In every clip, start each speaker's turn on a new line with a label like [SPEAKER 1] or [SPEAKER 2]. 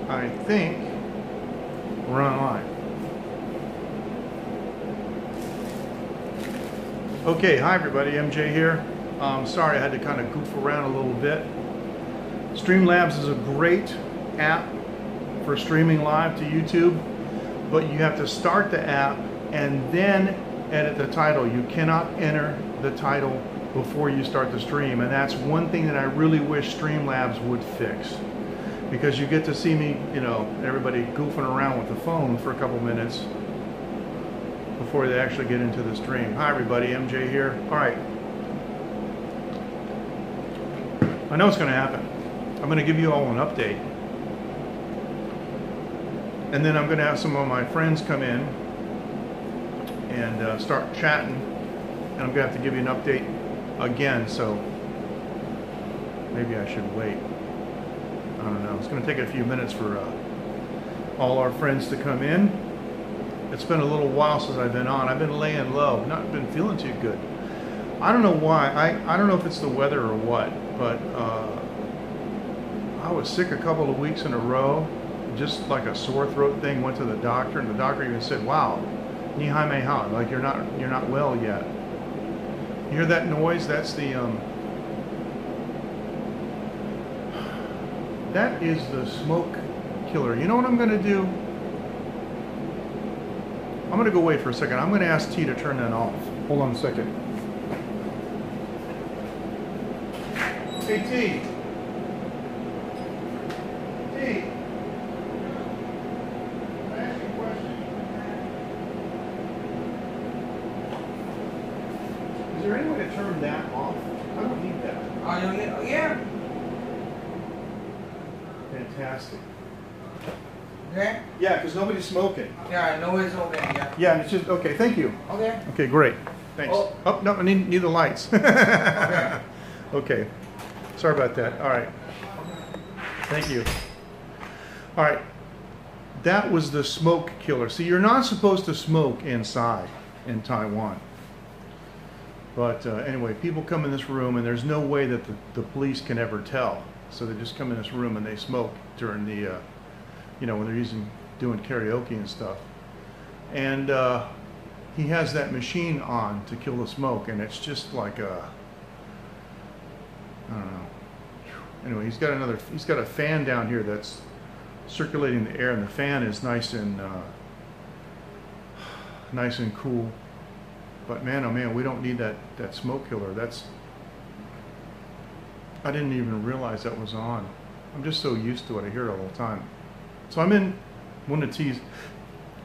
[SPEAKER 1] I think we're online. Okay, hi everybody, MJ here. Sorry I had to kind of goof around a little bit. Streamlabs is a great app for streaming live to YouTube, but you have to start the app and then edit the title. You cannot enter the title before you start the stream, and that's one thing that I really wish Streamlabs would fix, because you get to see me, you know, everybody goofing around with the phone for a couple minutes before they actually get into the stream. Hi everybody, MJ here. All right, I know it's going to happen. I'm going to give you all an update, and then I'm going to have some of my friends come in and start chatting, and I'm going to have to give you an update again, so maybe I should wait. I don't know. It's going to take a few minutes for all our friends to come in. It's been a little while since I've been on. I've been laying low, not been feeling too good. I don't know why. I don't know if it's the weather or what, but I was sick a couple of weeks in a row, just like a sore throat thing. Went to the doctor, and the doctor even said, "Wow, ni hai mei hao, like you're not well yet." You hear that noise? That's the that is the smoke killer. You know what I'm going to do? I'm going to go away for a second. I'm going to ask T to turn that off. Hold on a second. Hey T. T. Can I ask you a question? Is there any way to turn that off? I don't need that.
[SPEAKER 2] Oh, you need, oh, yeah.
[SPEAKER 1] Fantastic.
[SPEAKER 2] Okay.
[SPEAKER 1] Yeah, because nobody's smoking.
[SPEAKER 2] Yeah, no it's okay. Yeah.
[SPEAKER 1] Yeah, and it's just okay. Thank you.
[SPEAKER 2] Okay.
[SPEAKER 1] Okay, great. Thanks. Oh no, I need the lights.
[SPEAKER 2] Okay.
[SPEAKER 1] Okay. Sorry about that. All right. Thank you. All right. That was the smoke killer. See, you're not supposed to smoke inside in Taiwan. But anyway, people come in this room, and there's no way that the police can ever tell. So they just come in this room and they smoke during the, you know, when they're doing karaoke and stuff. And he has that machine on to kill the smoke, and it's just like a, I don't know. Anyway, he's got a fan down here that's circulating the air, and the fan is nice and cool. But man, oh man, we don't need that smoke killer. I didn't even realize that was on. I'm just so used to it. I hear it all the time. So I'm in one of T's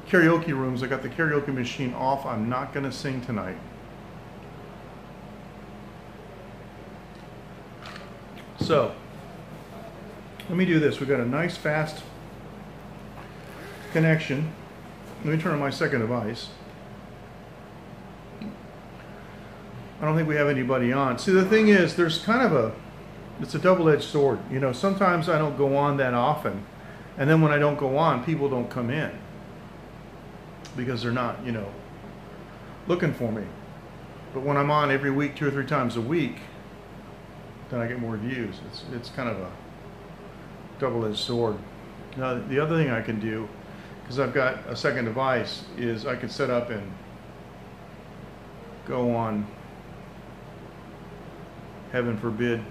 [SPEAKER 1] karaoke rooms. I got the karaoke machine off. I'm not going to sing tonight. So let me do this. We've got a nice fast connection. Let me turn on my second device. I don't think we have anybody on. See, the thing is, there's kind of it's a double-edged sword. You know, sometimes I don't go on that often, and then when I don't go on, people don't come in because they're not, you know, looking for me. But when I'm on every week, 2 or 3 times a week, then I get more views. It's kind of a double-edged sword. Now, the other thing I can do, because I've got a second device, is I can set up and go on, heaven forbid,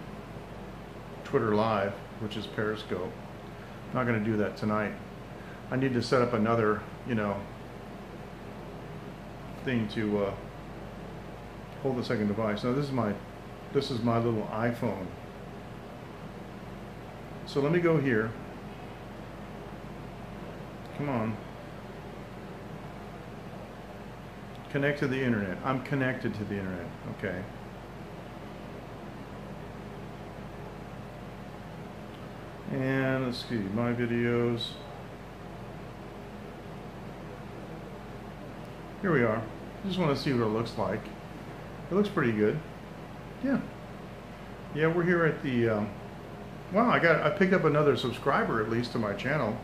[SPEAKER 1] Twitter Live, which is Periscope. I'm not going to do that tonight. I need to set up another, you know, thing to hold the second device. Now this is my little iPhone. So let me go here. Come on. Connect to the internet. I'm connected to the internet. Okay. And let's see, my videos. Here we are. Just want to see what it looks like. It looks pretty good. Yeah. Yeah, we're here at the, wow, I picked up another subscriber at least to my channel.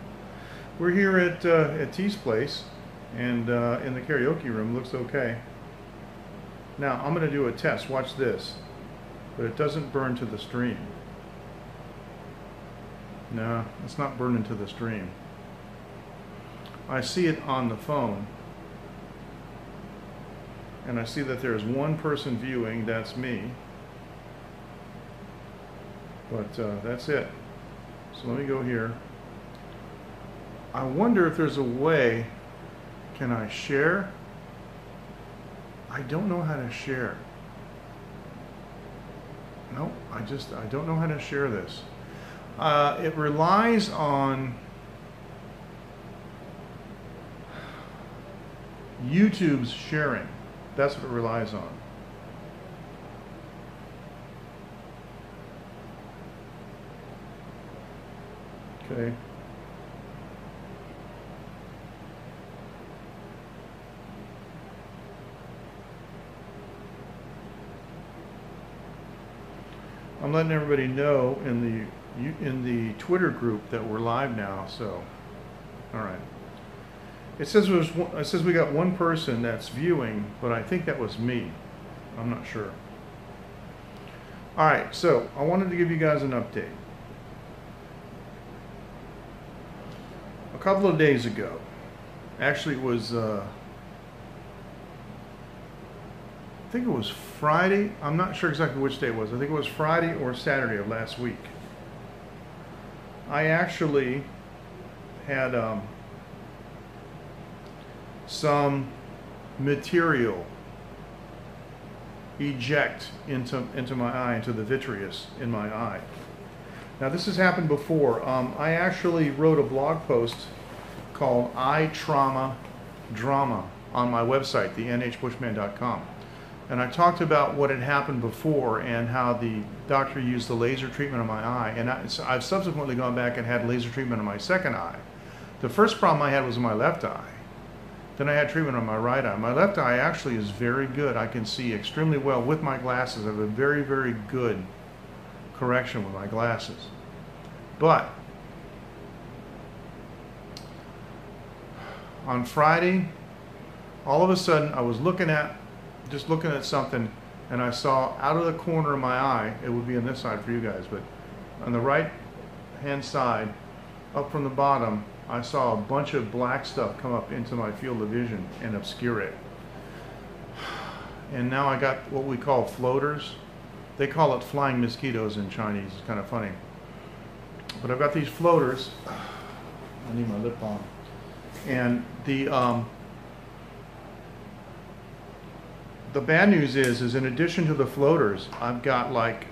[SPEAKER 1] We're here at T's place, and in the karaoke room. Looks okay. Now I'm going to do a test. Watch this. But it doesn't burn to the stream. No, it's not burned into the stream. I see it on the phone. And I see that there's one person viewing, that's me. But that's it. So let me go here. I wonder if there's a way, can I share? I don't know how to share. No, I don't know how to share this. It relies on YouTube's sharing. That's what it relies on. Okay. I'm letting everybody know in the Twitter group that we're live now. So, all right. It says we got one person that's viewing, but I think that was me. I'm not sure. All right. So I wanted to give you guys an update. A couple of days ago, actually it was. I think it was Friday. I'm not sure exactly which day it was. I think it was Friday or Saturday of last week. I actually had some material eject into my eye, into the vitreous in my eye. Now this has happened before. I actually wrote a blog post called Eye Trauma Drama on my website, thenhbushman.com. And I talked about what had happened before and how the doctor used the laser treatment on my eye. And I've subsequently gone back and had laser treatment on my second eye. The first problem I had was in my left eye. Then I had treatment on my right eye. My left eye actually is very good. I can see extremely well with my glasses. I have a very, very good correction with my glasses. But on Friday, all of a sudden I was just looking at something, and I saw out of the corner of my eye, it would be on this side for you guys, but on the right hand side, up from the bottom, I saw a bunch of black stuff come up into my field of vision and obscure it. And now I got what we call floaters. They call it flying mosquitoes in Chinese. It's kind of funny. But I've got these floaters. I need my lip balm. And the bad news is in addition to the floaters, I've got like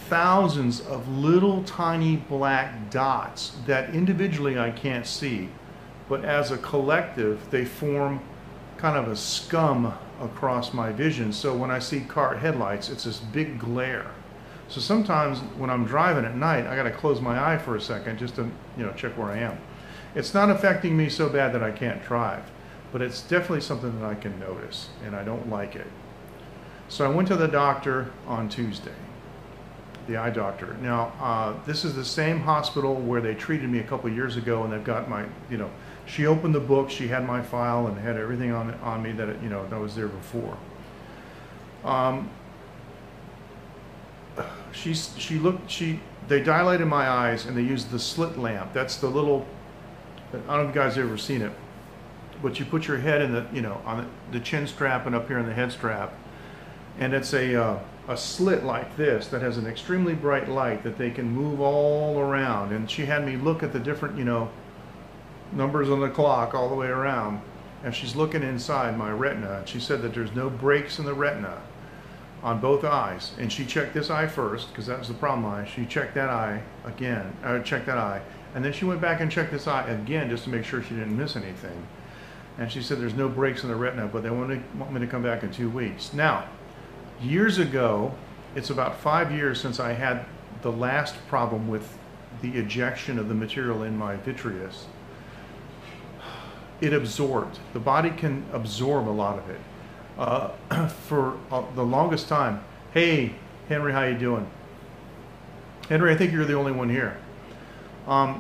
[SPEAKER 1] thousands of little tiny black dots that individually I can't see, but as a collective they form kind of a scum across my vision. So when I see car headlights, it's this big glare. So sometimes when I'm driving at night, I got to close my eye for a second just to, check where I am. It's not affecting me so bad that I can't drive, but it's definitely something that I can notice, and I don't like it. So I went to the doctor on Tuesday, the eye doctor. Now, this is the same hospital where they treated me a couple of years ago, and they've got my, she opened the book, she had my file, and had everything on me that, that was there before. They dilated my eyes, and they used the slit lamp. That's the little, I don't know if you guys have ever seen it, but you put your head in the, on the chin strap and up here in the head strap, and it's a slit like this that has an extremely bright light that they can move all around. And she had me look at the different, numbers on the clock all the way around, and she's looking inside my retina, and she said that there's no breaks in the retina on both eyes. And she checked this eye first, because that was the problem eye. She checked that eye again, checked that eye, and then she went back and checked this eye again just to make sure she didn't miss anything. And she said there's no breaks in the retina, but they want me to come back in 2 weeks. Now, years ago, it's about 5 years since I had the last problem with the ejection of the material in my vitreous. It absorbed. The body can absorb a lot of it. For the longest time, hey, Henry, how you doing? Henry, I think you're the only one here. For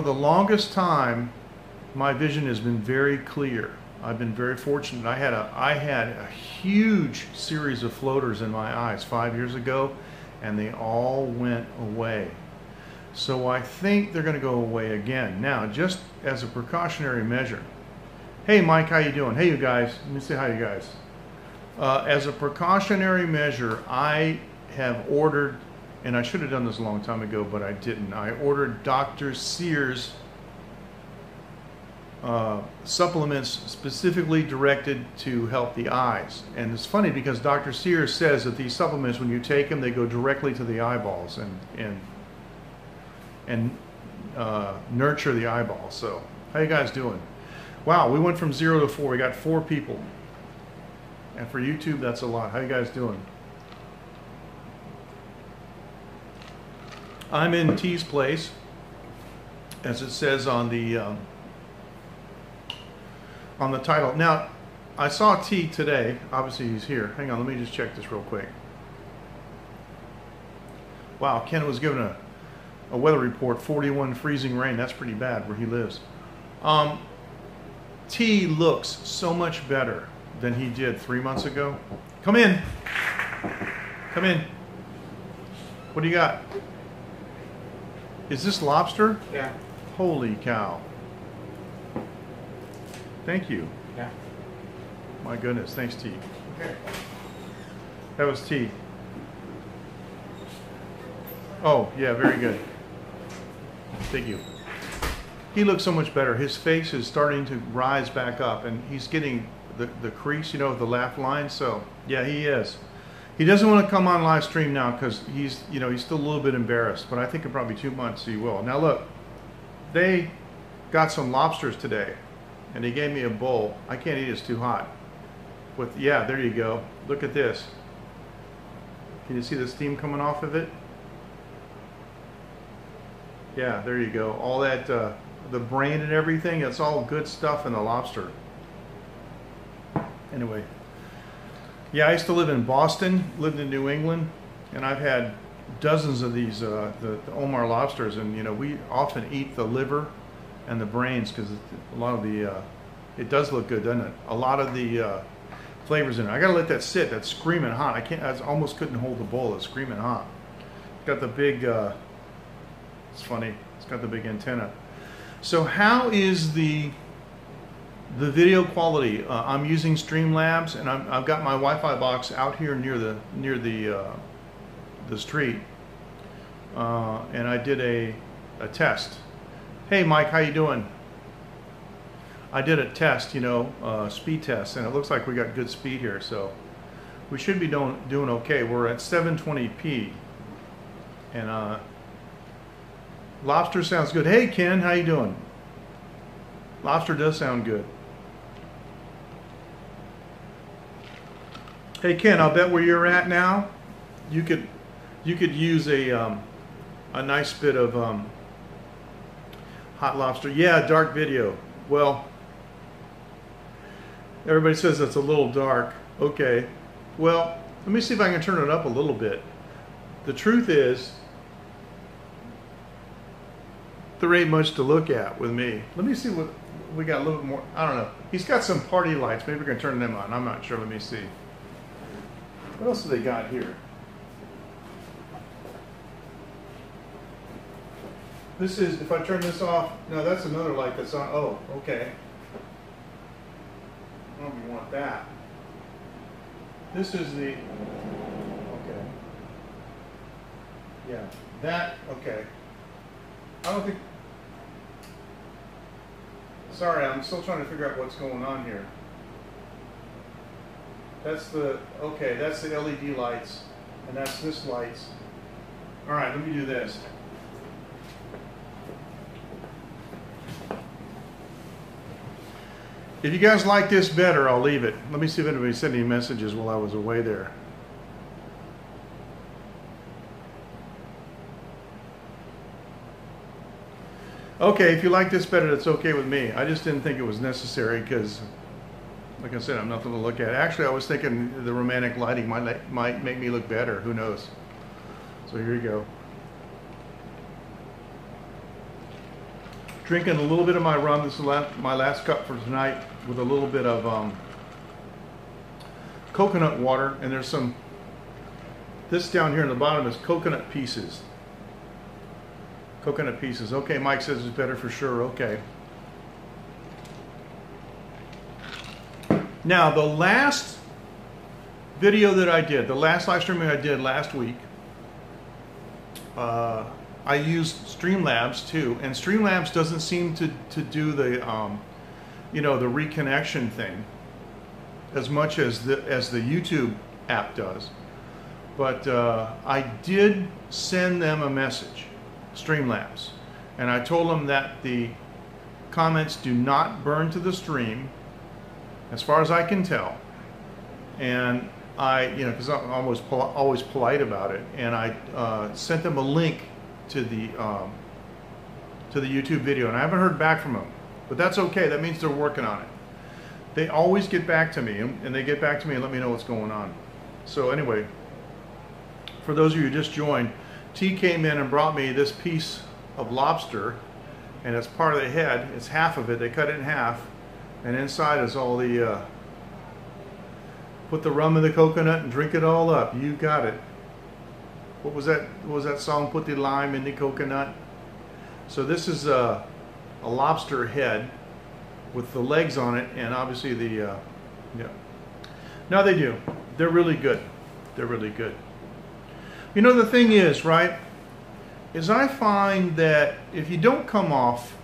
[SPEAKER 1] the longest time, my vision has been very clear. I've been very fortunate. I had a huge series of floaters in my eyes 5 years ago, and they all went away. So I think they're going to go away again. Now, just as a precautionary measure. Hey, Mike, how you doing? Hey, you guys. Let me say hi, you guys. As a precautionary measure, I have ordered, and I should have done this a long time ago, but I didn't. I ordered Dr. Sears supplements specifically directed to help the eyes. And it's funny because Dr. Sears says that these supplements, when you take them, they go directly to the eyeballs and nurture the eyeballs. So, how you guys doing? Wow, we went from 0 to 4. We got 4 people. And for YouTube, that's a lot. How you guys doing? I'm in T's place, as it says on the title. Now, I saw T today. Obviously, he's here. Hang on, let me just check this real quick. Wow, Ken was given a weather report, 41 freezing rain. That's pretty bad where he lives. T looks so much better than he did 3 months ago. Come in. Come in. What do you got? Is this lobster?
[SPEAKER 2] Yeah.
[SPEAKER 1] Holy cow. Thank you.
[SPEAKER 2] Yeah.
[SPEAKER 1] My goodness. Thanks, T.
[SPEAKER 2] Okay.
[SPEAKER 1] That was T. Oh, yeah, very good. Thank you. He looks so much better. His face is starting to rise back up, and he's getting the crease, you know, the laugh line. So, yeah, he is. He doesn't want to come on live stream now because he's, you know, he's still a little bit embarrassed. But I think in probably 2 months he will. Now, look, they got some lobsters today, and he gave me a bowl. I can't eat it; it's too hot. With yeah, there you go. Look at this. Can you see the steam coming off of it? Yeah, there you go. All that, the brain and everything, it's all good stuff in the lobster. Anyway, yeah, I used to live in Boston, lived in New England, and I've had dozens of these, the Omar lobsters, and you know, we often eat the liver and the brains because a lot of the, it does look good, doesn't it? A lot of the flavors in it. I gotta let that sit. That's screaming hot. I almost couldn't hold the bowl. It's screaming hot. It's got the big, it's funny. It's got the big antenna. So how is the video quality? I'm using Streamlabs, and I've got my Wi-Fi box out here near the street, and I did a test. Hey, Mike, how you doing? I did a test, you know, speed test, and it looks like we got good speed here, so we should be doing okay. We're at 720p, and lobster sounds good. Hey, Ken, how you doing? Lobster does sound good. Hey, Ken, I'll bet where you're at now, you could use a nice bit of hot lobster. Yeah, dark video. Well, everybody says it's a little dark. Okay. Well, let me see if I can turn it up a little bit. The truth is, there ain't much to look at with me. Let me see what we got a little bit more. I don't know. He's got some party lights. Maybe we're going to turn them on. I'm not sure. Let me see. What else have they got here? This is, if I turn this off, no, that's another light that's on. Oh, okay. I don't even want that. This is the, okay. Yeah, that, okay. I don't think, sorry, I'm still trying to figure out what's going on here. That's the, okay, that's the LED lights, and that's this lights. All right, let me do this. If you guys like this better, I'll leave it. Let me see if anybody sent any messages while I was away there. Okay, if you like this better, that's okay with me. I just didn't think it was necessary because, like I said, I'm nothing to look at. Actually, I was thinking the romantic lighting might make me look better. Who knows? So here you go. Drinking a little bit of my rum. This is my last cup for tonight with a little bit of coconut water. And there's some This down here in the bottom is coconut pieces. Coconut pieces. Okay, Mike says it's better for sure. Okay. Now, the last video that I did, the last live streaming I did last week, I used Streamlabs too, and Streamlabs doesn't seem to do the, you know, the reconnection thing as much as the YouTube app does. But I did send them a message, Streamlabs, and I told them that the comments do not burn to the stream, as far as I can tell. And I, you know, because I'm always polite about it, and I sent them a link to the YouTube video, and I haven't heard back from them, but that's okay. That means they're working on it. They always get back to me, and they get back to me and let me know what's going on. So anyway, for those of you who just joined, T came in and brought me this piece of lobster, and it's part of the head. It's half of it. They cut it in half, and inside is all the put the rum in the coconut and drink it all up. You got it. What was that? What was that song? Put the lime in the coconut. So this is a lobster head with the legs on it, and obviously the yeah. No, they do. They're really good. They're really good. You know, the thing is, right, is I find that if you don't come off,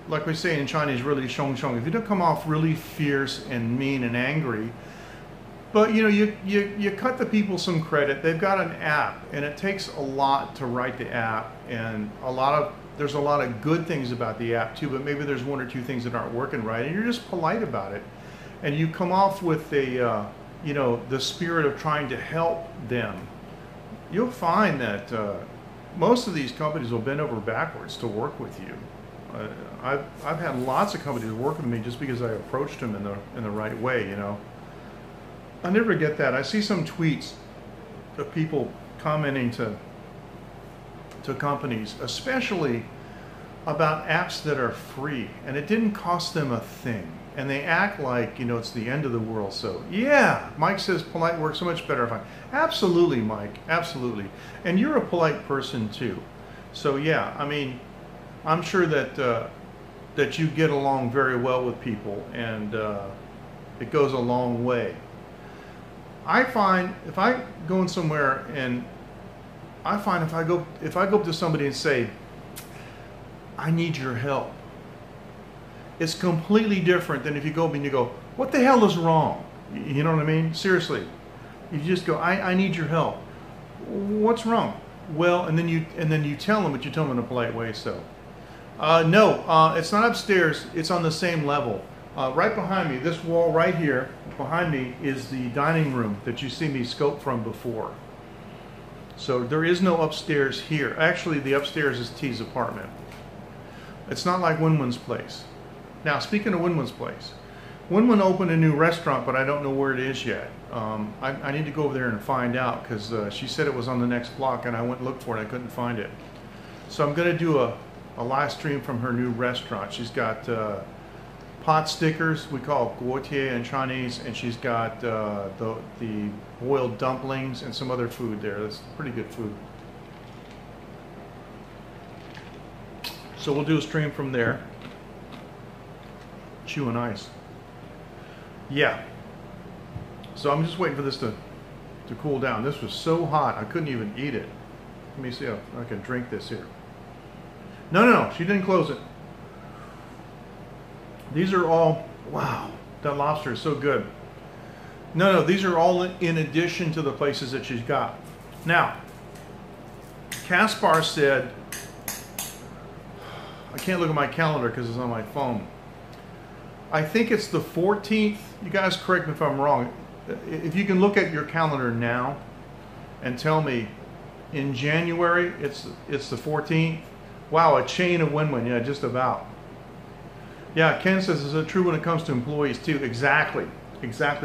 [SPEAKER 1] like we say in Chinese, really shong shong, if you don't come off really fierce and mean and angry, but you know, you cut the people some credit. They've got an app, and it takes a lot to write the app, and there's a lot of good things about the app too, but maybe there's one or two things that aren't working right, and you're just polite about it, and you come off with a you know, the spirit of trying to help them. You'll find that most of these companies will bend over backwards to work with you. I've had lots of companies work with me just because I approached them in the right way, you know. I never get that. I see some tweets of people commenting to companies, especially about apps that are free, and it didn't cost them a thing. And they act like, you know, it's the end of the world. So yeah, Mike says polite works so much better if I... Absolutely, Mike, absolutely. And you're a polite person too. So yeah, I mean, I'm sure that that you get along very well with people, and it goes a long way. I find if I go in somewhere, and I find if I go up to somebody and say, I need your help, it's completely different than if you go up and you go, what the hell is wrong? You know what I mean? Seriously. You just go, I need your help. What's wrong? Well, and then you tell them, but you tell them in a polite way. So no, it's not upstairs, it's on the same level. Right behind me, this wall right here behind me, is the dining room that you see me scope from before. So there is no upstairs here. Actually, the upstairs is T's apartment. It's not like Winwin's place. Now, speaking of Winwin's place, Winwin opened a new restaurant, but I don't know where it is yet. I need to go over there and find out, because she said it was on the next block, and I went and looked for it, and I couldn't find it. So I'm going to do a live stream from her new restaurant. She's got pot stickers, we call it guotie in Chinese, and she's got the boiled dumplings and some other food there. That's pretty good food. So we'll do a stream from there. Chewing ice. Yeah. So I'm just waiting for this to cool down. This was so hot I couldn't even eat it. Let me see if I can drink this here. No, she didn't close it. These are all, wow, that lobster is so good. No, these are all in addition to the places that she's got. Now, Caspar said, I can't look at my calendar because it's on my phone. I think it's the 14th. You guys correct me if I'm wrong. If you can look at your calendar now and tell me in January it's the 14th. Wow, a chain of win-win. Yeah, just about. Yeah, Ken says, is it true when it comes to employees too? Exactly.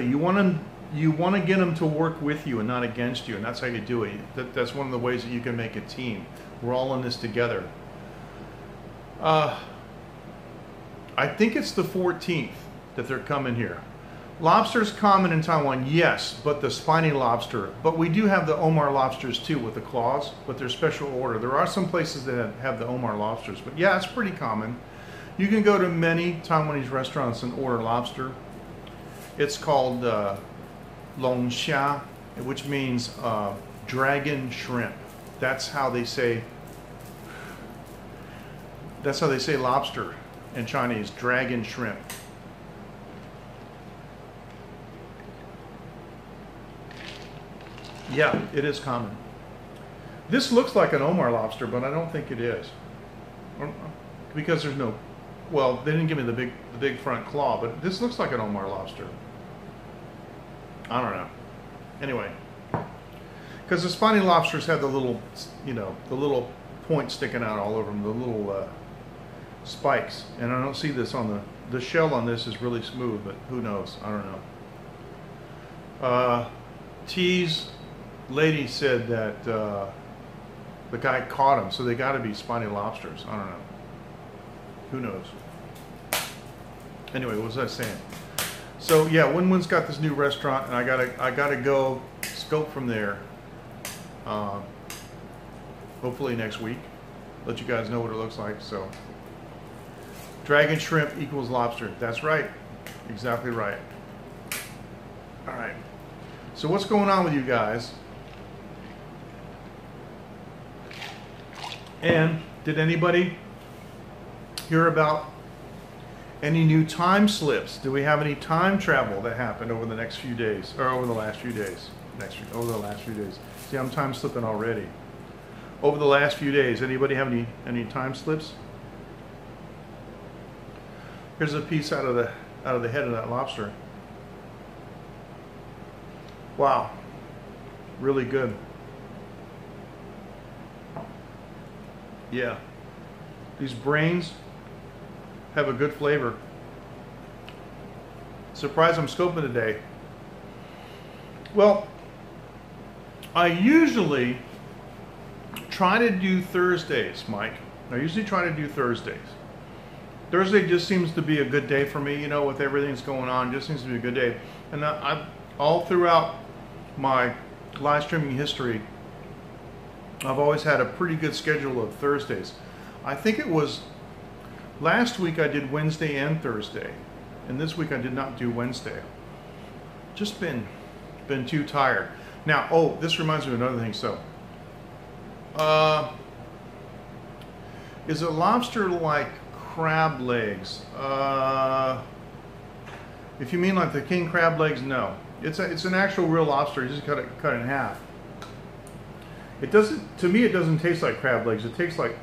[SPEAKER 1] You want to get them to work with you and not against you, and that's how you do it. That's one of the ways that you can make a team. We're all in this together. I think it's the 14th that they're coming here. Lobster's common in Taiwan, yes, but the spiny lobster. But we do have the Omar lobsters too with the claws, but they're special order. There are some places that have the Omar lobsters, but yeah, it's pretty common. You can go to many Taiwanese restaurants and order lobster. It's called long xia, which means dragon shrimp. That's how they say lobster in Chinese, dragon shrimp. Yeah, it is common. This looks like an Omar lobster, but I don't think it is. Because there's no, well, they didn't give me the big front claw, but this looks like an Omar lobster. I don't know. Anyway, because the spiny lobsters have the little, you know, the little points sticking out all over them, the little spikes. And I don't see this on the shell on this is really smooth, but who knows? I don't know. T's lady said that the guy caught them, so they got to be spiny lobsters. I don't know. Who knows? Anyway, what was I saying? So yeah, Win-Win's got this new restaurant, and I gotta go scope from there. Hopefully next week. Let you guys know what it looks like. So, dragon shrimp equals lobster. That's right. Exactly right. All right. So what's going on with you guys? And did anybody hear about any new time slips? Do we have any time travel that happened over the next few days, or over the last few days? Over the last few days. See, I'm time slipping already. Over the last few days, anybody have any time slips? Here's a piece out of the head of that lobster. Wow, really good. Yeah, these brains have a good flavor. Surprised I'm scoping today. Well, I usually try to do Thursdays, Mike. I usually try to do Thursdays. Thursday just seems to be a good day for me, you know, with everything that's going on. Just seems to be a good day. And I've all throughout my live streaming history, I've always had a pretty good schedule of Thursdays. I think it was last week I did Wednesday and Thursday, and this week I did not do Wednesday. Just been too tired. Now, oh, this reminds me of another thing. So, is a lobster like crab legs? If you mean like the king crab legs, no. It's an actual real lobster. You just cut it in half. It doesn't, to me, it doesn't taste like crab legs. It tastes like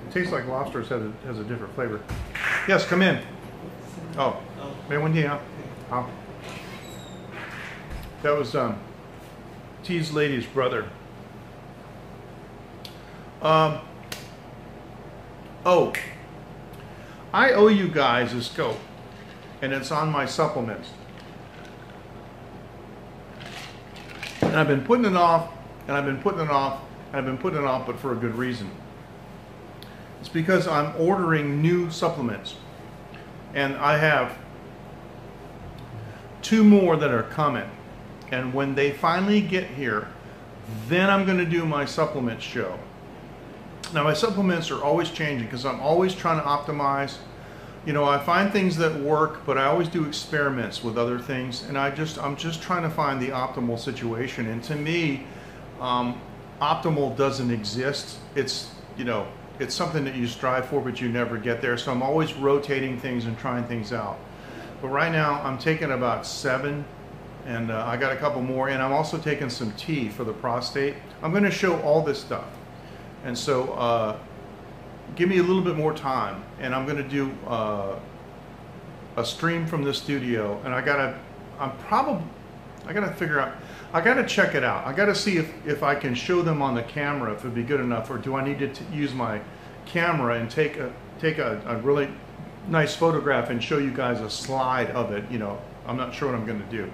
[SPEAKER 1] lobsters has a different flavor. Yes, come in. Oh, that was T's lady's brother. Oh, I owe you guys a scope, and it's on my supplements. And I've been putting it off, and I've been putting it off, and I've been putting it off, but for a good reason. It's because I'm ordering new supplements, and I have 2 more that are coming. And when they finally get here, then I'm going to do my supplement show. Now, my supplements are always changing because I'm always trying to optimize. You know, I find things that work, but I always do experiments with other things, and I'm just trying to find the optimal situation. And to me, optimal doesn't exist. It's, you know, it's something that you strive for, but you never get there. So I'm always rotating things and trying things out. But right now, I'm taking about 7, and I got a couple more, and I'm also taking some tea for the prostate. I'm going to show all this stuff, and so give me a little bit more time, and I'm going to do a stream from the studio, and I gotta figure out, I gotta check it out. I gotta see if I can show them on the camera, if it'd be good enough, or do I need to use my camera and take a really nice photograph and show you guys a slide of it. You know, I'm not sure what I'm going to do,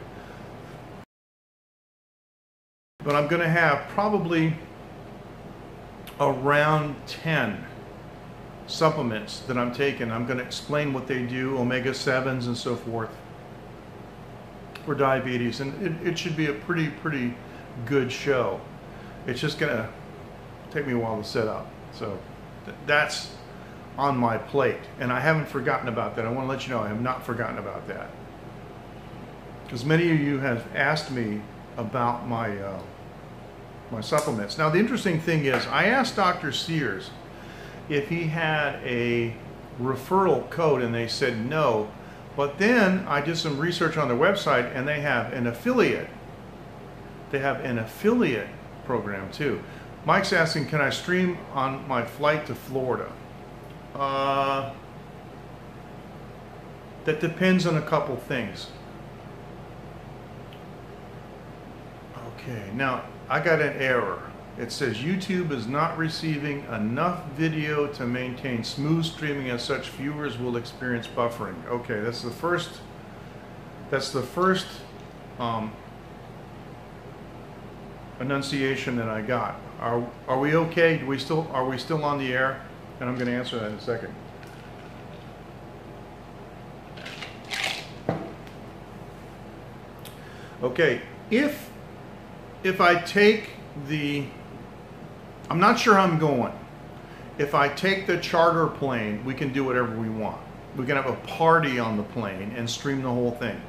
[SPEAKER 1] but I'm going to have probably around 10 supplements that I'm taking. I'm going to explain what they do, omega-7s and so forth. for diabetes, and it should be a pretty good show. It's just gonna take me a while to set up, so that's on my plate, and I haven't forgotten about that. I want to let you know I have not forgotten about that, because many of you have asked me about my my supplements. Now the interesting thing is, I asked Dr. Sears if he had a referral code, and they said no. But then I did some research on their website, and they have an affiliate. They have an affiliate program too. Mike's asking, can I stream on my flight to Florida? That depends on a couple things. Okay, now I got an error. It says YouTube is not receiving enough video to maintain smooth streaming, as such viewers will experience buffering. Okay, that's the first enunciation that I got. Are we okay? Are we still on the air? And I'm going to answer that in a second. Okay, if I take the, I'm not sure how I'm going. If I take the charter plane, we can do whatever we want. We can have a party on the plane and stream the whole thing.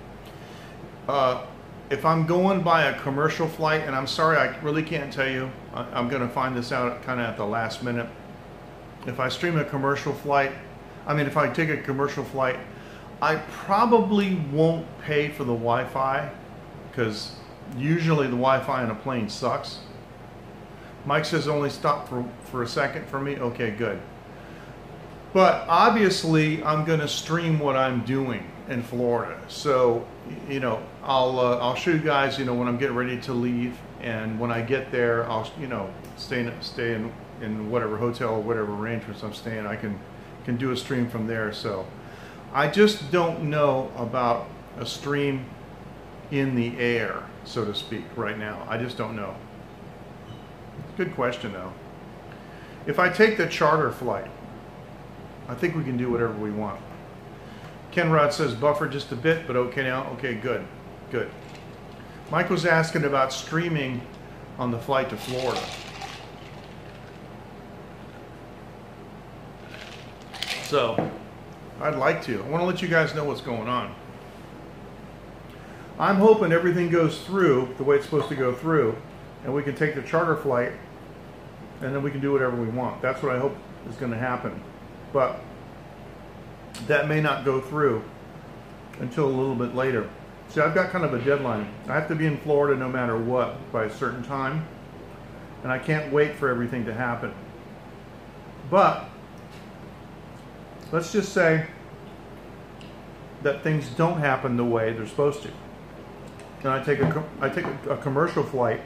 [SPEAKER 1] If I'm going by a commercial flight, and I'm sorry, I really can't tell you. I'm going to find this out kind of at the last minute. If I stream a commercial flight, if I take a commercial flight, I probably won't pay for the Wi-Fi, because usually the Wi-Fi on a plane sucks. Mike says only stop for a second for me. Okay, good. But obviously I'm going to stream what I'm doing in Florida. So, I'll show you guys, when I'm getting ready to leave, and when I get there, I'll, stay in whatever hotel or whatever arrangements I'm staying. I can do a stream from there. So I just don't know about a stream in the air, so to speak, right now. I just don't know. Good question, though. If I take the charter flight, I think we can do whatever we want. Kenrod says buffer just a bit, but okay now. Okay, good, good. Mike was asking about streaming on the flight to Florida. So, I'd like to. I want to let you guys know what's going on. I'm hoping everything goes through the way it's supposed to go through, and we can take the charter flight, and then we can do whatever we want. That's what I hope is going to happen. But that may not go through until a little bit later. See, I've got kind of a deadline. I have to be in Florida no matter what by a certain time, and I can't wait for everything to happen. But let's just say that things don't happen the way they're supposed to, and I take a commercial flight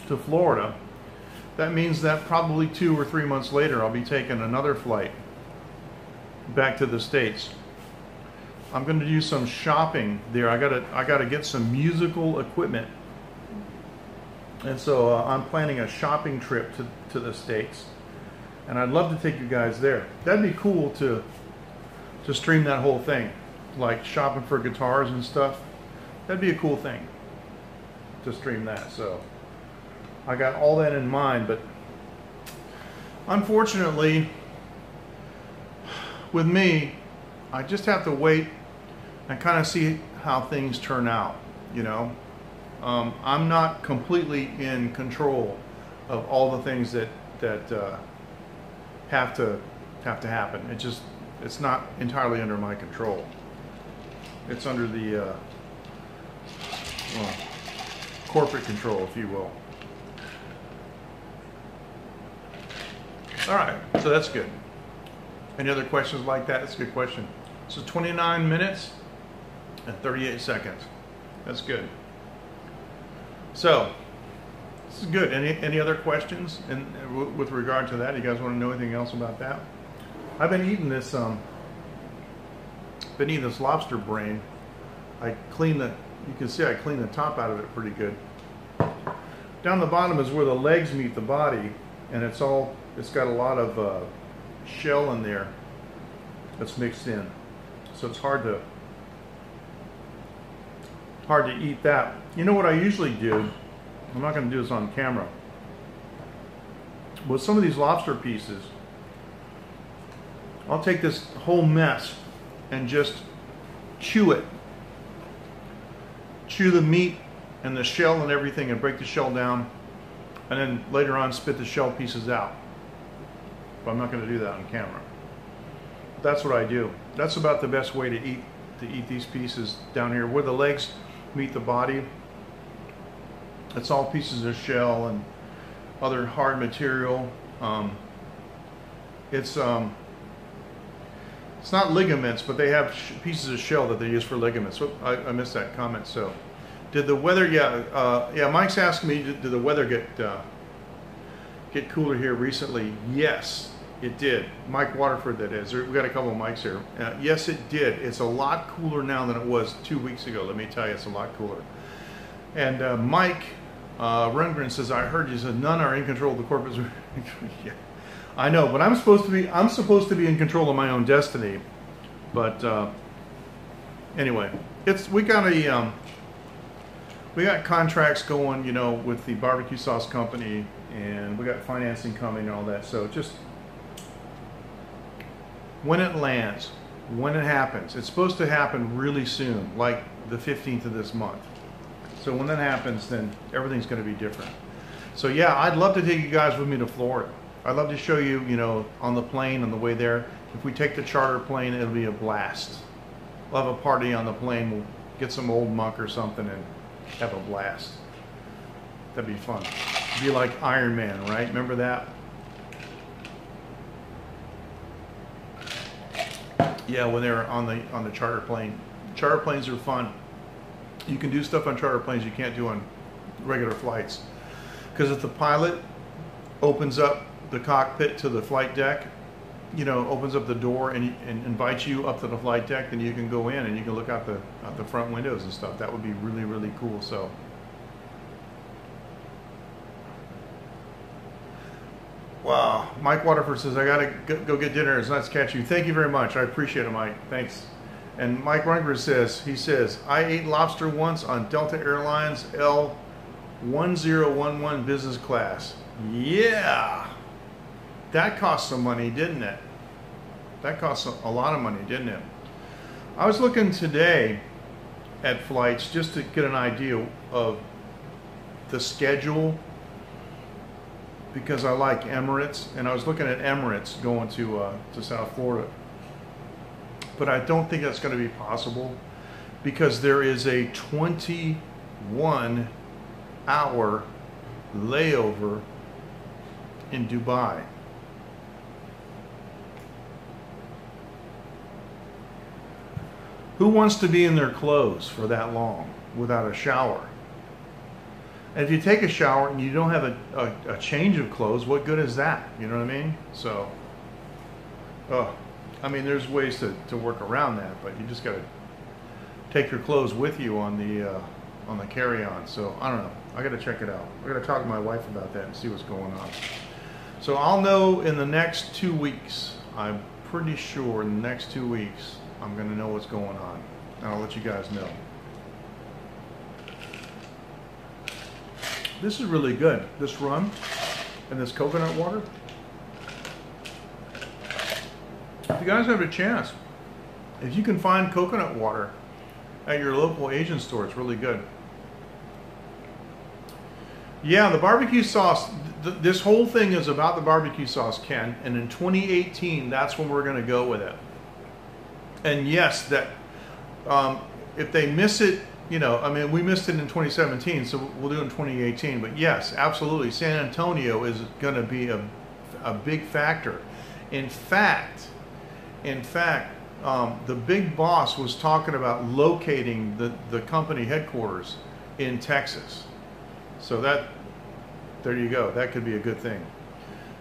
[SPEAKER 1] to Florida. That means that probably 2 or 3 months later I'll be taking another flight back to the States. I'm going to do some shopping there. I gotta get some musical equipment, and so I'm planning a shopping trip to the States, and I'd love to take you guys there. That'd be cool to stream that whole thing, like shopping for guitars and stuff. That'd be a cool thing to stream that. So I got all that in mind, but unfortunately with me, I just have to wait and kind of see how things turn out. I'm not completely in control of all the things that have to happen. It's not entirely under my control. It's under the corporate control, if you will. All right, so that's good. Any other questions like that? That's a good question. So 29 minutes and 38 seconds. That's good. So this is good. Any other questions with regard to that? You guys want to know anything else about that? I've been eating this lobster brain. You can see I clean the top out of it pretty good. Down the bottom is where the legs meet the body, and it's got a lot of shell in there that's mixed in, so it's hard hard to eat that. You know what I usually do? I'm not going to do this on camera. With some of these lobster pieces, I'll take this whole mess and just chew it. Chew the meat and the shell and everything and break the shell down, and then later on spit the shell pieces out. But I'm not going to do that on camera. That's what I do. That's about the best way to eat these pieces down here, where the legs meet the body. It's all pieces of shell and other hard material. It's not ligaments, but they have pieces of shell that they use for ligaments. So I missed that comment. So, did the weather? Yeah. Mike's asking me, did the weather get cooler here recently? Yes, it did. Mike Waterford, that is. We got a couple of mics here. Yes, it did. It's a lot cooler now than it was 2 weeks ago. Let me tell you, it's a lot cooler. And Mike Rundgren says, I heard you said none are in control of the corporate. Yeah, I know, but I'm supposed to be in control of my own destiny. But anyway, we got contracts going, you know, with the barbecue sauce company, and we got financing coming and all that. So just when it lands, when it happens, it's supposed to happen really soon, like the 15th of this month. So when that happens, then everything's going to be different. So yeah, I'd love to take you guys with me to Florida. I'd love to show you, you know, on the plane on the way there. If we take the charter plane, it'll be a blast. We'll have a party on the plane. We'll get some old monk or something and have a blast. That'd be fun. Be like Iron Man, right? Remember that? Yeah, when they were on the charter plane. Charter planes are fun. You can do stuff on charter planes you can't do on regular flights. Because if the pilot opens up the cockpit to the flight deck, you know, opens up the door and invites you up to the flight deck, then you can go in and you can look out the front windows and stuff. That would be really, really cool. So, wow. Mike Waterford says, I gotta go get dinner. It's nice to catch you. Thank you very much. I appreciate it, Mike. Thanks. And Mike Runger says, I ate lobster once on Delta Airlines L1011 business class. Yeah. That cost some money, didn't it? That cost a lot of money, didn't it? I was looking today at flights just to get an idea of the schedule, because I like Emirates, and I was looking at Emirates going to South Florida. But I don't think that's going to be possible, because there is a 21-hour layover in Dubai. Who wants to be in their clothes for that long without a shower? And if you take a shower and you don't have a change of clothes, what good is that? You know what I mean? So, I mean, there's ways to work around that, but you just got to take your clothes with you on the carry-on. So I don't know. I got to check it out. I got to talk to my wife about that and see what's going on. So I'll know in the next 2 weeks. I'm pretty sure in the next 2 weeks I'm going to know what's going on, and I'll let you guys know. This is really good. This rum and this coconut water. If you guys have a chance, if you can find coconut water at your local Asian store, it's really good. Yeah, the barbecue sauce, this whole thing is about the barbecue sauce, Ken, and in 2018, that's when we're going to go with it. And yes, that if they miss it, you know, I mean, we missed it in 2017, so we'll do it in 2018. But yes, absolutely, San Antonio is going to be a big factor. In fact, the big boss was talking about locating the company headquarters in Texas. So there you go. That could be a good thing.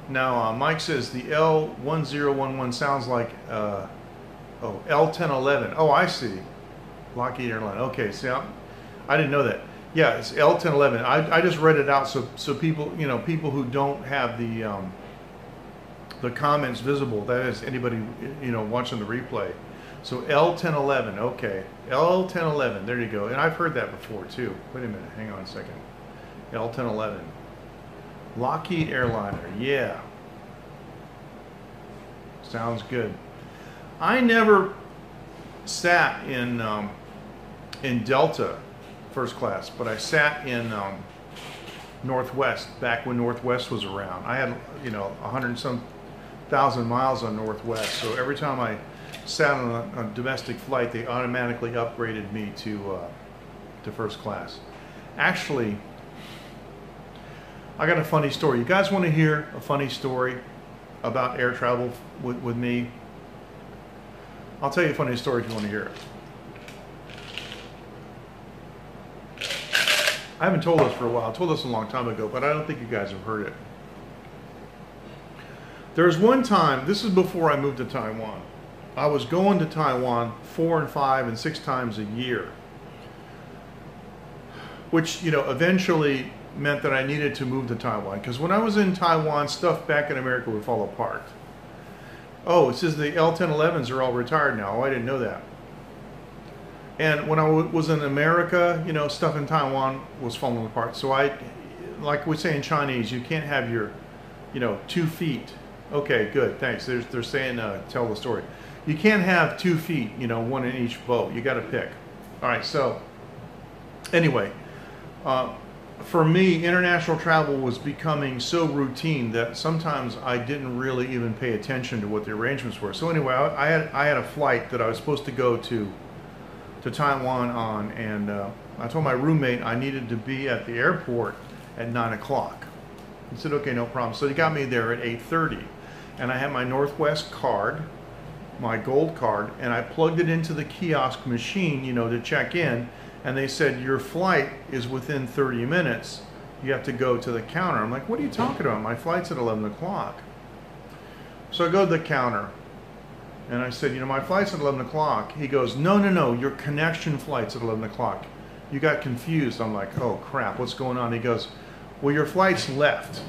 [SPEAKER 1] Now, Mike says the L1011 sounds like, L1011. Oh, I see. Lockheed Airline. Okay, see, I didn't know that. Yeah, it's L1011. I just read it out so people, you know, people who don't have the comments visible, that is anybody, you know, watching the replay, So L1011, okay. L1011, there you go. And I've heard that before too. Wait a minute, hang on a second. L1011. Lockheed Airliner, yeah. Sounds good. I never sat in Delta first class, but I sat in Northwest back when Northwest was around. I had, you know, 100 and some thousand miles on Northwest, so every time I sat on a domestic flight, they automatically upgraded me to first class. Actually, I got a funny story. You guys want to hear a funny story about air travel with me? I'll tell you a funny story if you want to hear it. I haven't told this for a while. I told this a long time ago, but I don't think you guys have heard it. There was one time, this is before I moved to Taiwan. I was going to Taiwan 4 and 5 and 6 times a year, which, you know, eventually meant that I needed to move to Taiwan, because when I was in Taiwan, stuff back in America would fall apart. Oh, it says the L1011s are all retired now. Oh, I didn't know that. And when I was in America, you know, stuff in Taiwan was falling apart. So like we say in Chinese, you can't have your, you know, 2 feet. Okay, good, thanks. They're saying tell the story. You can't have 2 feet, you know, one in each boat. You got to pick. All right, so anyway, for me, international travel was becoming so routine that sometimes I didn't really even pay attention to what the arrangements were. So anyway, I had a flight that I was supposed to go to Taiwan on, and I told my roommate I needed to be at the airport at 9 o'clock. He said, okay, no problem. So he got me there at 8:30, and I had my Northwest card, my gold card, and I plugged it into the kiosk machine, you know, to check in. And they said, your flight is within 30 minutes. You have to go to the counter. I'm like, what are you talking about? My flight's at 11 o'clock. So I go to the counter, and I said, you know, my flight's at 11 o'clock. He goes, no, no, no, your connection flight's at 11 o'clock. You got confused. I'm like, oh, crap, what's going on? He goes, well, your flight's left,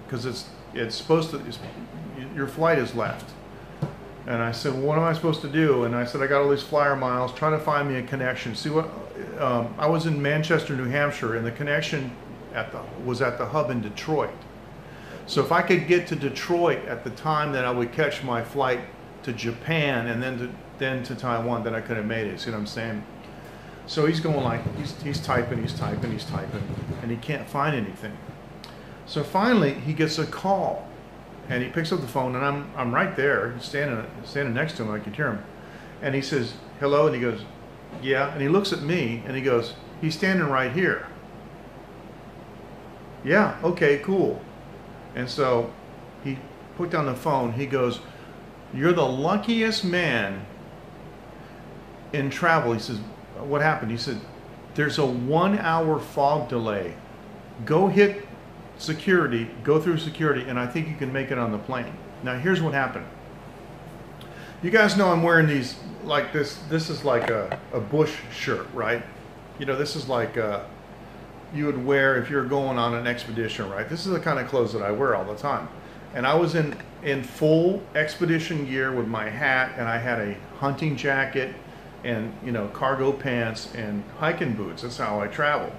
[SPEAKER 1] because it's supposed to, your flight is left. And I said, well, what am I supposed to do? And I said, I got all these flyer miles, trying to find me a connection. See what, I was in Manchester, New Hampshire, and the connection was at the hub in Detroit. So if I could get to Detroit at the time that I would catch my flight to Japan and then to Taiwan, then I could have made it. See what I'm saying? So he's going like, he's typing, and he can't find anything. So finally, he gets a call. And he picks up the phone, and I'm right there, standing next to him. I could hear him, and he says, "Hello," and he goes, "Yeah," and he looks at me, and he goes, "He's standing right here." Yeah, okay, cool. And so he put down the phone. He goes, "You're the luckiest man in travel." He says, "What happened?" He said, "There's a 1-hour fog delay. Go hit security, go through security, and I think you can make it on the plane." Now here's what happened. You guys know I'm wearing these, like this is like a bush shirt, right? You know, this is like you would wear if you're going on an expedition, right? This is the kind of clothes that I wear all the time. And I was in full expedition gear with my hat, and I had a hunting jacket and, you know, cargo pants and hiking boots. That's how I travel.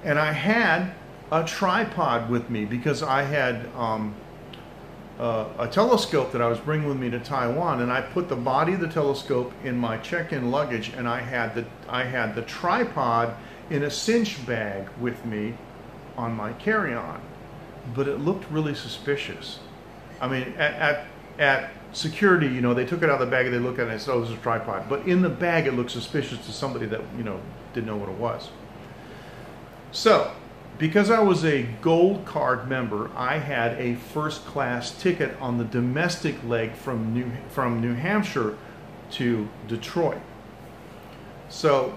[SPEAKER 1] And I had a tripod with me because I had a telescope that I was bringing with me to Taiwan, and I put the body of the telescope in my check-in luggage, and I had the tripod in a cinch bag with me on my carry-on. But it looked really suspicious. I mean, at security, you know, they took it out of the bag and they looked at it and said, "Oh, this is a tripod." But in the bag, it looked suspicious to somebody that, you know, didn't know what it was. So, because I was a gold card member, I had a first class ticket on the domestic leg from New Hampshire to Detroit. So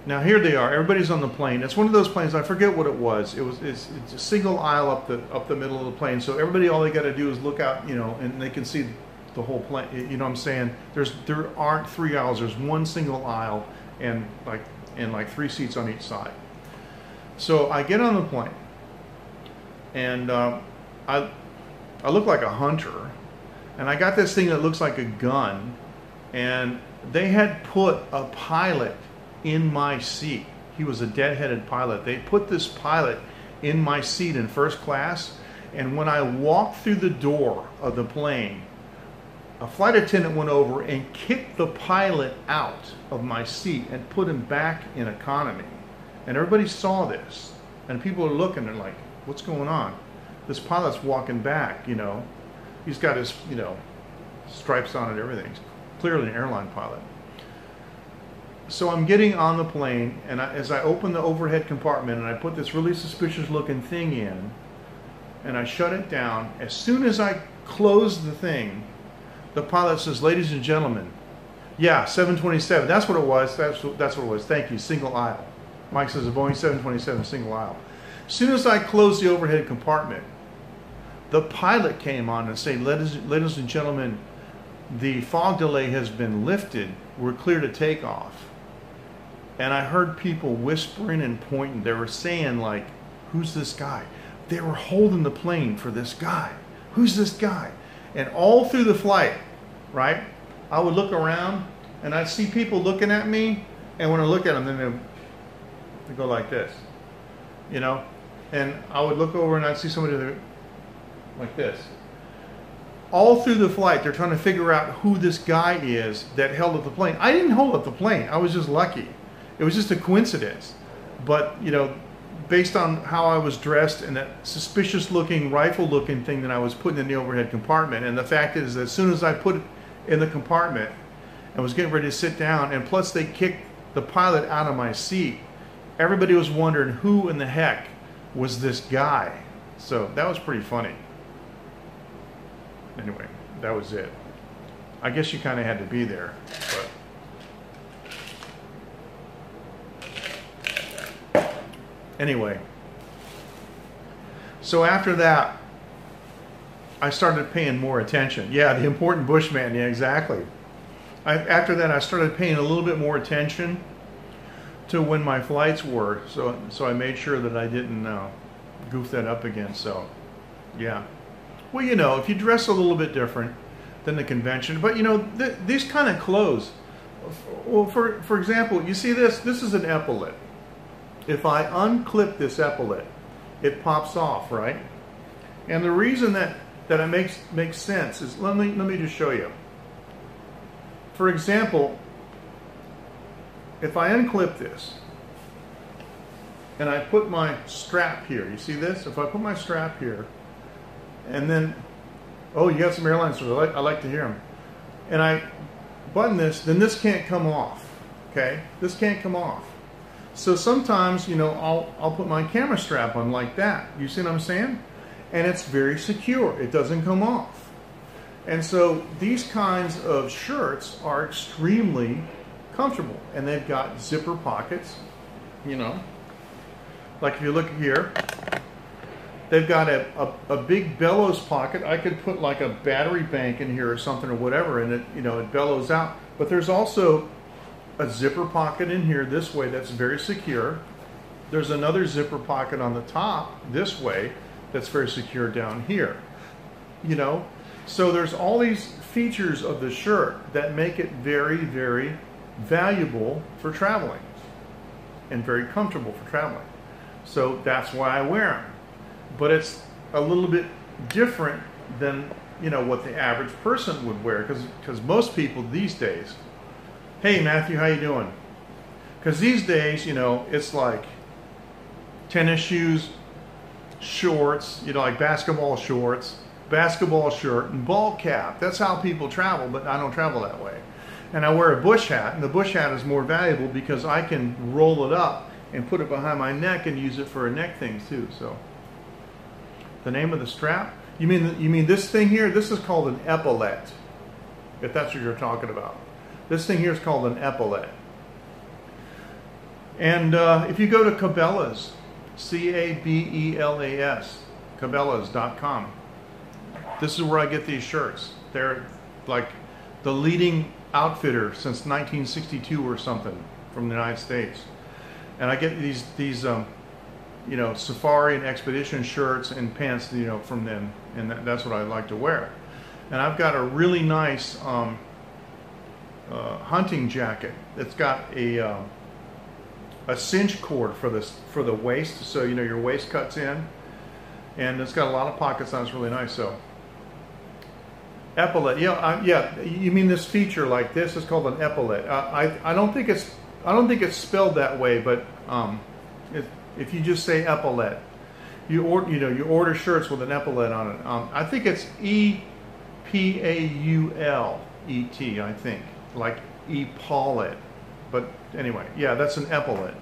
[SPEAKER 1] now here they are. Everybody's on the plane. It's one of those planes. I forget what it was. It's a single aisle up the middle of the plane. So everybody, all they got to do is look out, you know, and they can see the whole plane. You know what I'm saying? There aren't 3 aisles. There's one single aisle and like 3 seats on each side. So I get on the plane, and I look like a hunter, and I got this thing that looks like a gun, and they had put a pilot in my seat. He was a deadheaded pilot. They put this pilot in my seat in first class, and when I walked through the door of the plane, a flight attendant went over and kicked the pilot out of my seat and put him back in economy. And everybody saw this, and people are looking, they're like, what's going on? This pilot's walking back, you know. He's got his, you know, stripes on and everything. He's clearly an airline pilot. So I'm getting on the plane, and as I open the overhead compartment and I put this really suspicious looking thing in, and I shut it down, as soon as I close the thing, the pilot says, ladies and gentlemen, yeah, 727, that's what it was, that's what it was, thank you, single aisle. Mike says a Boeing 727 single aisle. As soon as I closed the overhead compartment, the pilot came on and said, ladies and gentlemen, the fog delay has been lifted, we're clear to take off. And I heard people whispering and pointing. They were saying, like, who's this guy? They were holding the plane for this guy. Who's this guy? And all through the flight, right, I would look around and I'd see people looking at me, and when I look at them, then they go like this, you know? And I would look over and I'd see somebody there like this. All through the flight, they're trying to figure out who this guy is that held up the plane. I didn't hold up the plane. I was just lucky. It was just a coincidence. But, you know, based on how I was dressed and that suspicious looking, rifle looking thing that I was putting in the overhead compartment, and the fact is that as soon as I put it in the compartment and was getting ready to sit down, and plus they kicked the pilot out of my seat, everybody was wondering who in the heck was this guy. So that was pretty funny. Anyway, that was it. I guess you kind of had to be there. But anyway, so after that, I started paying more attention. Yeah, the important bushman, yeah, exactly. After that, I started paying a little bit more attention to when my flights were, so I made sure that I didn't goof that up again, so yeah. Well, you know, if you dress a little bit different than the convention, but you know, these kind of clothes, well, for example, you see this is an epaulette. If I unclip this epaulette, it pops off, right? And the reason that it makes sense is, let me just show you. For example, if I unclip this and I put my strap here, you see this? If I put my strap here, and then, oh, you got some airline stories, I like to hear them. And I button this, then this can't come off, okay? This can't come off. So sometimes, you know, I'll put my camera strap on like that. You see what I'm saying? And it's very secure. It doesn't come off. And so these kinds of shirts are extremely comfortable. And they've got zipper pockets, you know. Like if you look here, they've got a big bellows pocket. I could put like a battery bank in here or something or whatever, and it, you know, it bellows out. But there's also a zipper pocket in here this way that's very secure. There's another zipper pocket on the top this way that's very secure down here. You know, so there's all these features of the shirt that make it very, very valuable for traveling and very comfortable for traveling. So that's why I wear them. But it's a little bit different than, you know, what the average person would wear, because most people these days, hey Matthew, how you doing? Because these days, you know, it's like tennis shoes, shorts, you know, like basketball shorts, basketball shirt, and ball cap. That's how people travel, but I don't travel that way. And I wear a bush hat, and the bush hat is more valuable because I can roll it up and put it behind my neck and use it for a neck thing too. So the name of the strap, you mean this thing here? This is called an epaulette, if that's what you're talking about. This thing here is called an epaulette. And if you go to Cabela's, C-A-B-E-L-A-S, Cabela's.com, this is where I get these shirts. They're like the leading outfitter since 1962 or something from the United States. And I get these you know, safari and expedition shirts and pants, you know, from them, and that's what I like to wear. And I've got a really nice hunting jacket. It's got a cinch cord for the waist, so you know your waist cuts in, and it's got a lot of pockets on. It's really nice. So epaulette, yeah. You mean this feature like this is called an epaulette? I don't think it's spelled that way, but if you just say epaulette, you order shirts with an epaulette on it. I think it's E-P-A-U-L-E-T. I think like epaulette, but anyway, yeah, that's an epaulette.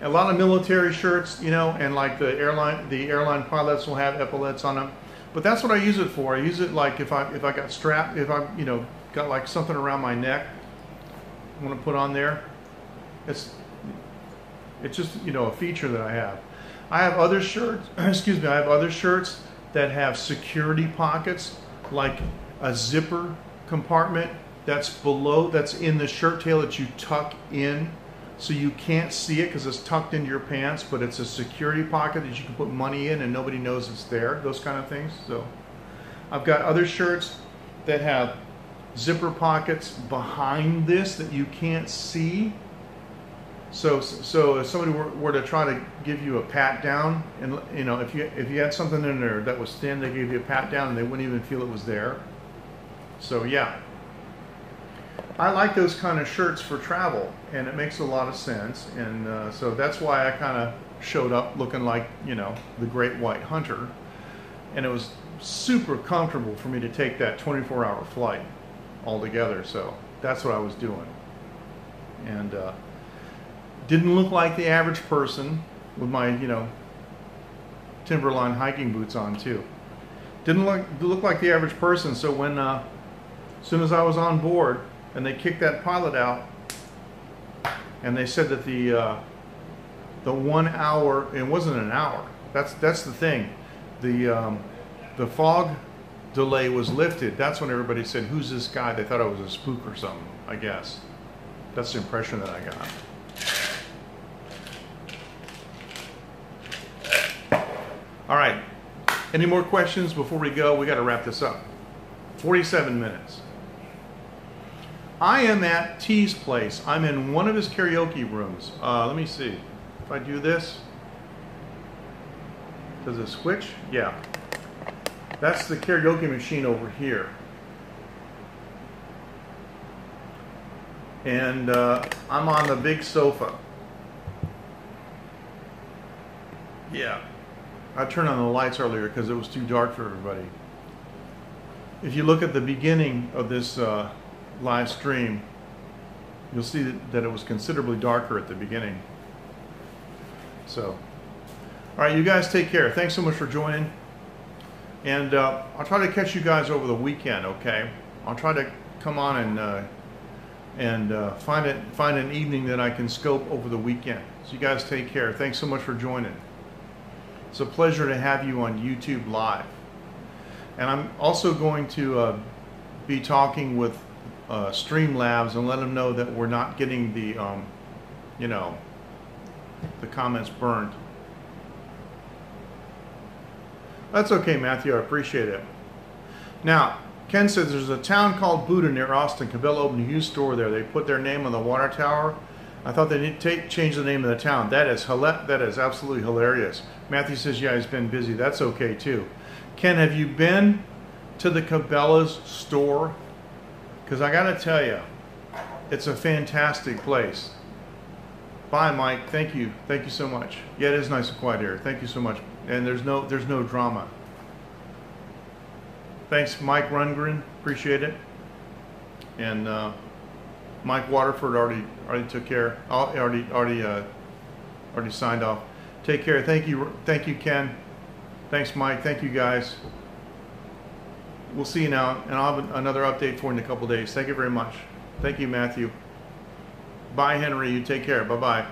[SPEAKER 1] A lot of military shirts, you know, and like the airline pilots will have epaulettes on them. But that's what I use it for. I use it like if I got strapped, if I got like something around my neck, I want to put on there. It's just a feature that I have. I have other shirts. Excuse me. I have other shirts that have security pockets, like a zipper compartment that's in the shirt tail that you tuck in, so you can't see it because it's tucked into your pants, but it's a security pocket that you can put money in and nobody knows it's there, those kind of things. So I've got other shirts that have zipper pockets behind this that you can't see. So if somebody were to try to give you a pat down, and if you had something in there that was thin, they gave you a pat down and they wouldn't even feel it was there. So yeah, I like those kind of shirts for travel, and it makes a lot of sense, and so that's why I kind of showed up looking like the Great White Hunter, and it was super comfortable for me to take that 24-hour flight altogether. So that's what I was doing, and didn't look like the average person with my Timberline hiking boots on too. Didn't look like the average person. So when as soon as I was on board and they kicked that pilot out, and they said that the 1 hour, it wasn't an hour. That's the thing. The fog delay was lifted. That's when everybody said, "Who's this guy?" They thought I was a spook or something, I guess. That's the impression that I got. All right. Any more questions before we go? We got to wrap this up. 47 minutes. I am at T's place. I'm in one of his karaoke rooms. Let me see. If I do this, does it switch? Yeah. That's the karaoke machine over here. And I'm on the big sofa. Yeah. I turned on the lights earlier because it was too dark for everybody. If you look at the beginning of this live stream, you'll see that it was considerably darker at the beginning. So, all right, you guys take care. Thanks so much for joining. And I'll try to catch you guys over the weekend, okay? I'll try to come on and find an evening that I can scope over the weekend. So you guys take care. Thanks so much for joining. It's a pleasure to have you on YouTube Live. And I'm also going to be talking with Streamlabs and let them know that we're not getting the comments burned. That's okay, Matthew. I appreciate it. Now, Ken says there's a town called Buda near Austin. Cabela opened a huge store there. They put their name on the water tower. I thought they need to change the name of the town. That is absolutely hilarious. Matthew says, yeah, he's been busy. That's okay, too. Ken, have you been to the Cabela's store? Because I got to tell you, it's a fantastic place. Bye, Mike. Thank you. Thank you so much. Yeah, it is nice and quiet here. Thank you so much. And there's no drama. Thanks, Mike Rundgren. Appreciate it. And Mike Waterford already took care. Already signed off. Take care. Thank you, Ken. Thanks, Mike. Thank you, guys. We'll see you now, and I'll have another update for you in a couple days. Thank you very much. Thank you, Matthew. Bye, Henry. You take care. Bye-bye.